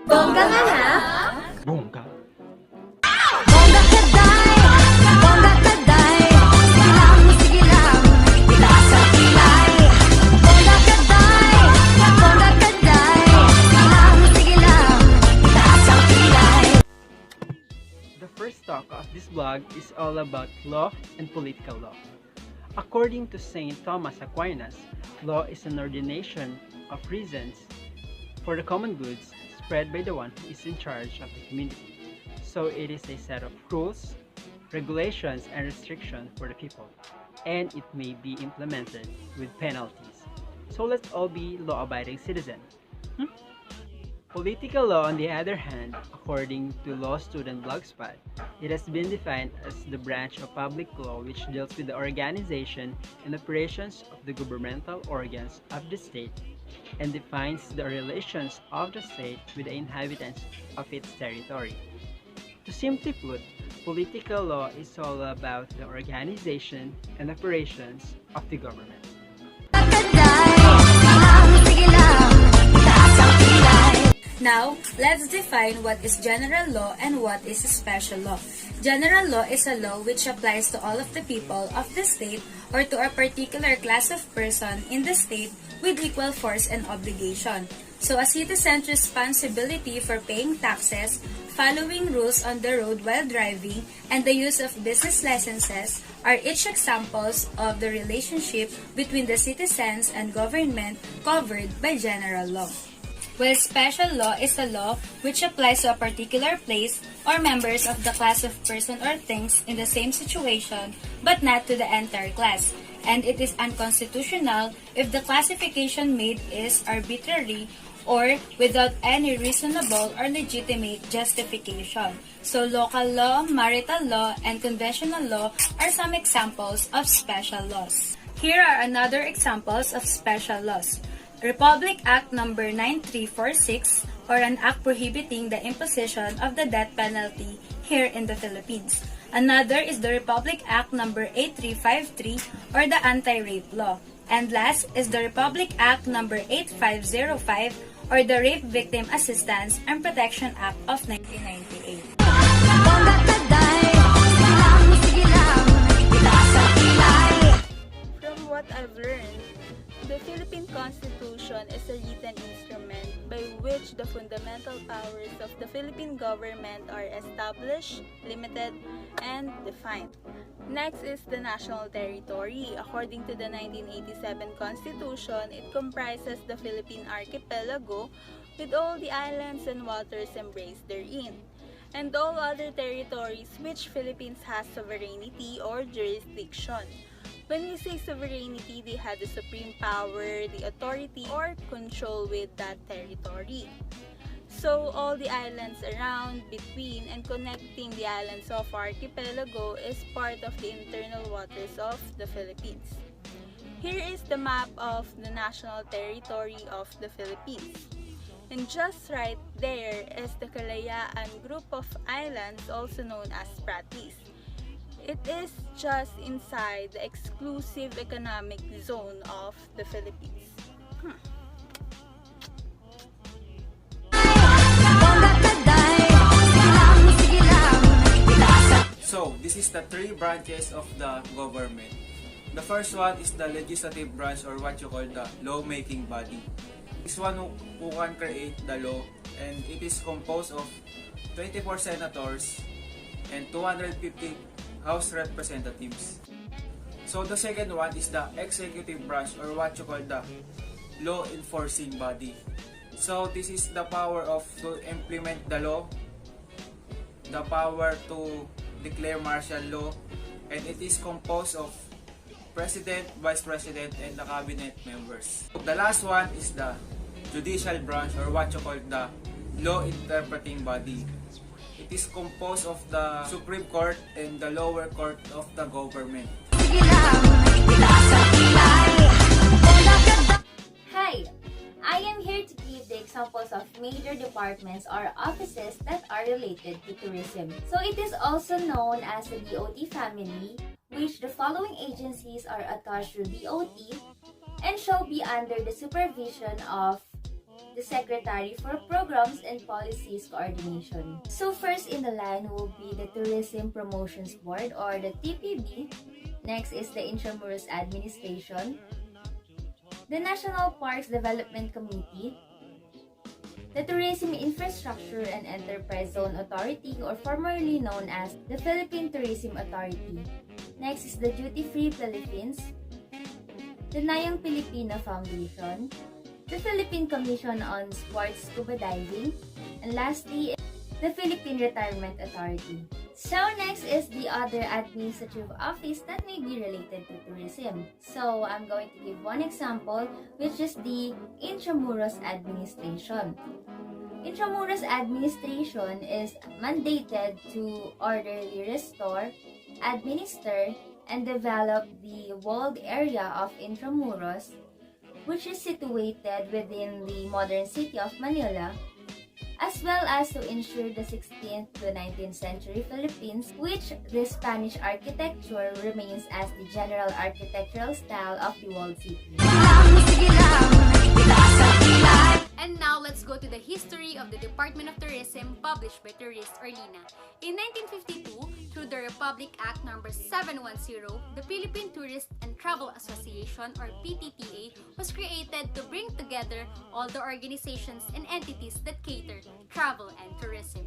Bongga nga na! Bongga. Bongga kaday! Bongga kaday! Sige lang, itaas ang kilay! Bongga kaday! Bongga kaday! Sige lang, itaas ang kilay! The first talk of this blog is all about law and political law. According to Saint Thomas Aquinas, law is an ordination of reasons for the common goods spread by the one who is in charge of the community. So it is a set of rules, regulations, and restrictions for the people, and it may be implemented with penalties. So let's all be law-abiding citizens. Political law, on the other hand, according to Law Student BlogSpot, it has been defined as the branch of public law which deals with the organization and operations of the governmental organs of the state and defines the relations of the state with the inhabitants of its territory. To simply put, political law is all about the organization and operations of the government. Now, let's define what is general law and what is special law. General law is a law which applies to all of the people of the state or to a particular class of person in the state with equal force and obligation. So a citizen's responsibility for paying taxes, following rules on the road while driving, and the use of business licenses are each examples of the relationship between the citizens and government covered by general law. While special law is a law which applies to a particular place or members of the class of person or things in the same situation but not to the entire class, and it is unconstitutional if the classification made is arbitrary or without any reasonable or legitimate justification. So local law, marital law, and conventional law are some examples of special laws. Here are another examples of special laws. Republic Act No. 9346, or an act prohibiting the imposition of the death penalty here in the Philippines. Another is the Republic Act No. 8353, or the anti-rape law. And last is the Republic Act No. 8505, or the Rape Victim Assistance and Protection Act of 1998. From what I've learned, the Philippine Constitution is a written instrument by which the fundamental powers of the Philippine government are established, limited, and defined. Next is the national territory. According to the 1987 Constitution, it comprises the Philippine archipelago with all the islands and waters embraced therein, and all other territories which Philippines has sovereignty or jurisdiction. When we say sovereignty, they had the supreme power, the authority, or control with that territory. So, all the islands around, between, and connecting the islands of archipelago is part of the internal waters of the Philippines. Here is the map of the national territory of the Philippines. And just right there is the Kalayaan group of islands, also known as Pratis. It is just inside the exclusive economic zone of the Philippines. So, this is the three branches of the government. The first one is the legislative branch, or what you call the lawmaking body. This one who can create the law, and it is composed of 24 senators and 250 House representatives. So the second one is the executive branch, or what you call the law enforcing body. So this is the power of to implement the law, the power to declare martial law, and it is composed of president, vice president, and the cabinet members. The last one is the judicial branch, or what you call the law interpreting body. It is composed of the Supreme Court and the lower court of the government. Hi! I am here to give the examples of major departments or offices that are related to tourism. So it is also known as the BOT family, which the following agencies are attached to BOT: and shall be under the supervision of the Secretary for Programs and Policies Coordination. So first in the line will be the Tourism Promotions Board or the TPB. Next is the Intramuros Administration, the National Parks Development Committee, the Tourism Infrastructure and Enterprise Zone Authority or formerly known as the Philippine Tourism Authority. Next is the Duty Free Philippines, the Nayang Pilipino Foundation, the Philippine Commission on Sports Scuba Diving, and lastly, the Philippine Retirement Authority. So next is the other administrative office that may be related to tourism. So I'm going to give one example, which is the Intramuros Administration. Intramuros Administration is mandated to orderly restore, administer, and develop the walled area of Intramuros, which is situated within the modern city of Manila, as well as to ensure the 16th to 19th century Philippines, which the Spanish architecture remains as the general architectural style of the walled city. And now, let's go to the history of the Department of Tourism published by Tourist or LINA. In 1952, through the Republic Act No. 710, the Philippine Tourist and Travel Association or PTTA was created to bring together all the organizations and entities that cater travel and tourism.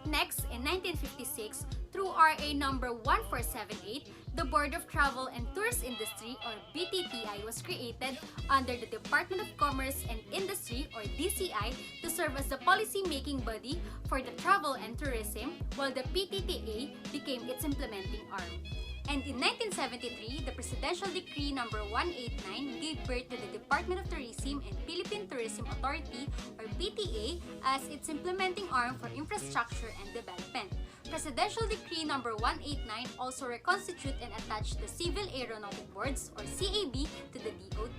Next, in 1956, through RA No. 1478, the Board of Travel and Tourist Industry or BTTI was created under the Department of Commerce and Industry or DCI to serve as the policy-making body for the travel and tourism, while the PTTA became its implementing arm. And in 1973, the Presidential Decree No. 189 gave birth to the Department of Tourism and Philippine Tourism Authority or PTA as its implementing arm for infrastructure and development. Presidential Decree No. 189 also reconstitute and attached the Civil Aeronautic Boards or CAB to the DOT.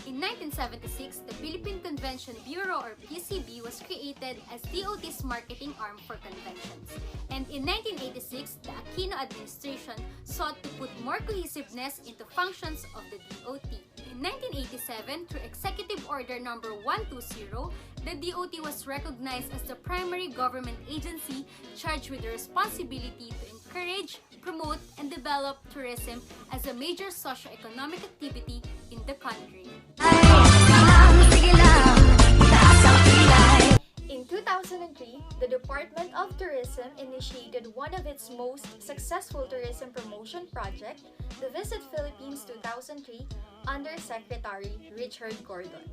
In 1976, the Philippine Convention Bureau or PCB was created as DOT's marketing arm for conventions. And in 1986, the Aquino administration sought to put more cohesiveness into functions of the DOT. In 1987, through Executive Order No. 120, the DOT was recognized as the primary government agency charged with the responsibility to encourage, promote, and develop tourism as a major socio-economic activity in the country. In 2003, the Department of Tourism initiated one of its most successful tourism promotion project, the Visit Philippines 2003, under Secretary Richard Gordon.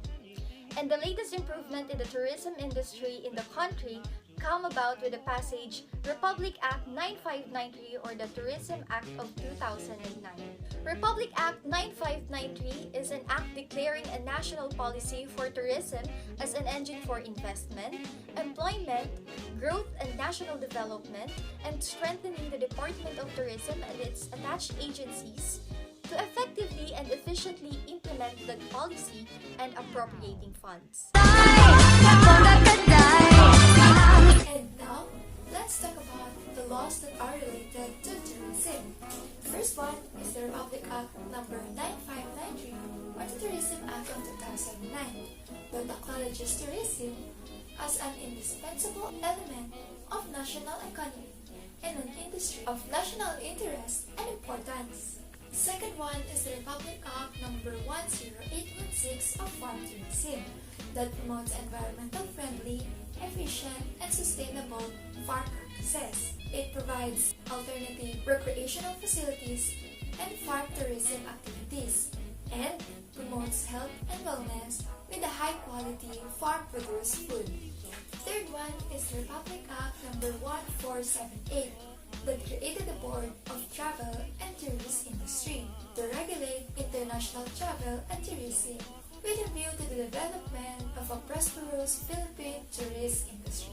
And the latest improvement in the tourism industry in the country come about with the passage Republic Act 9593 or the Tourism Act of 2009. Republic Act 9593 is an act declaring a national policy for tourism as an engine for investment, employment, growth and national development, and strengthening the Department of Tourism and its attached agencies to effectively and efficiently implement the policy and appropriating funds. And now, let's talk about the laws that are related to tourism. The first one is the Republic Act No. 9593 or the Tourism Act of 2009 that acknowledges tourism as an indispensable element of national economy and an industry of national interest and importance. Second one is the Republic Act No. 10816 of Farm Tourism that promotes environmental friendly, efficient, and sustainable farm practices. It provides alternative recreational facilities and farm tourism activities and promotes health and wellness with a high-quality farm-produced food. Third one is the Republic Act No. 1478 that created the Board of Travel and Tourist Industry to regulate international travel and tourism with a view to the development of a prosperous Philippine tourist industry.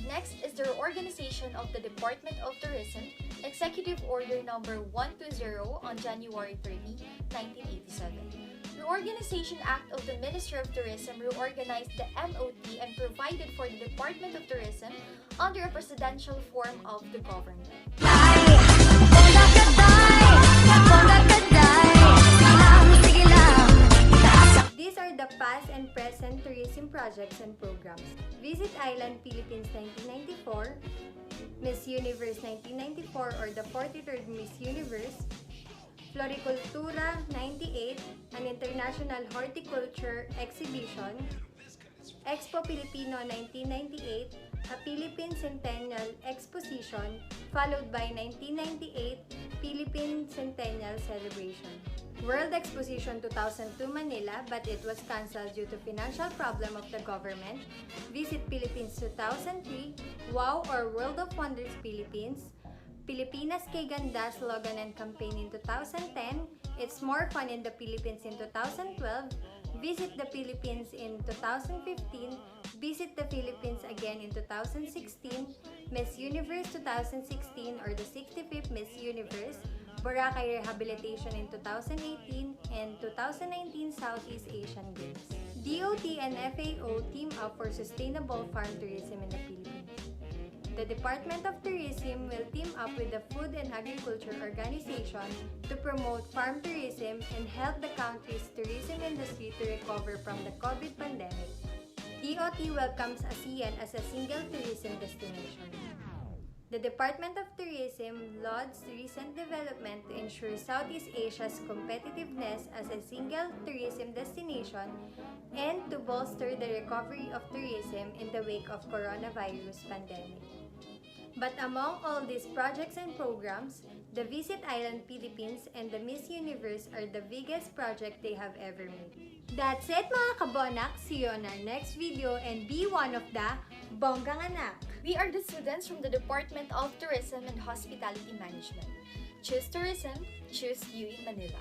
Next is the reorganization of the Department of Tourism, Executive Order No. 120 on January 30, 1987. Reorganization Act of the Ministry of Tourism reorganized the MOT and provided for the Department of Tourism under a presidential form of the government. projects and programs. Visit Island Philippines 1994, Miss Universe 1994 or the 43rd Miss Universe, Floricultura 98, an international horticulture exhibition, Expo Filipino 1998, a Philippine Centennial Exposition, followed by 1998 Philippine Centennial Celebration. World Exposition 2002 Manila, but it was cancelled due to financial problem of the government. Visit Philippines 2003, WOW or World of Wonders Philippines, Pilipinas Kay Ganda slogan and campaign in 2010, It's More Fun in the Philippines in 2012, Visit the Philippines in 2015, Visit the Philippines again in 2016, Miss Universe 2016 or the 65th Miss Universe, Boracay Rehabilitation in 2018, and 2019 Southeast Asian Games. DOT and FAO team up for sustainable farm tourism in the Philippines. The Department of Tourism will team up with the Food and Agriculture Organization to promote farm tourism and help the country's tourism industry to recover from the COVID pandemic. DOT welcomes ASEAN as a single tourism destination. The Department of Tourism lauds recent development to ensure Southeast Asia's competitiveness as a single tourism destination and to bolster the recovery of tourism in the wake of coronavirus pandemic. But among all these projects and programs, the Visit Island Philippines and the Miss Universe are the biggest project they have ever made. That's it mga kabonak! See you on our next video and be one of the bonggang anak! We are the students from the Department of Tourism and Hospitality Management. Choose tourism, choose UP Manila.